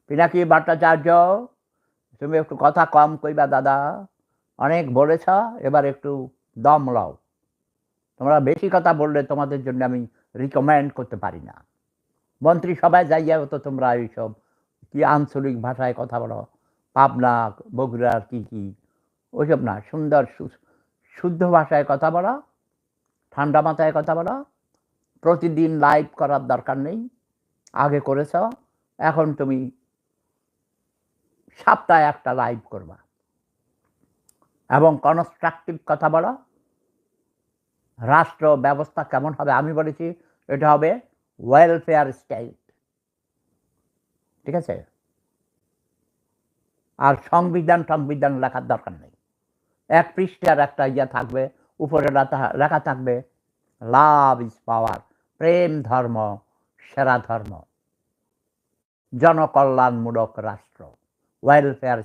পিনাকি ভট্টাচার্য, তুমি একটু কথা কম কইবা দাদা, অনেক বলেছ, এবার একটু দম লও। তোমরা বেশি কথা বললে তোমাদের জন্য আমি রিকমেন্ড করতে পারি না। মন্ত্রিসভায় যাইয়া তো তোমরা এইসব কি আঞ্চলিক ভাষায় কথা বলো, পাবনা বগুড়ার কি কি ওইসব না, সুন্দর শুদ্ধ ভাষায় কথা বলো, ঠান্ডা মাথায় কথা বলো। প্রতিদিন লাইভ করার দরকার নেই, আগে করেছ, এখন তুমি সপ্তাহে একটা লাইভ করবা এবং কনস্ট্রাকটিভ কথা বলো। রাষ্ট্র ব্যবস্থা কেমন হবে আমি বলেছি, এটা হবে ওয়েলফেয়ার স্টেট, ঠিক আছে? আর সংবিধান লেখার দরকার নেই, এক পৃষ্ঠার একটা ইয়া থাকবে, উপরে লেখা থাকবে লাভ ইজ পাওয়ার, প্রেম ধর্ম সেরা ধর্ম, জনকল্যাণমূলক রাষ্ট্র, ওয়েলফেয়ার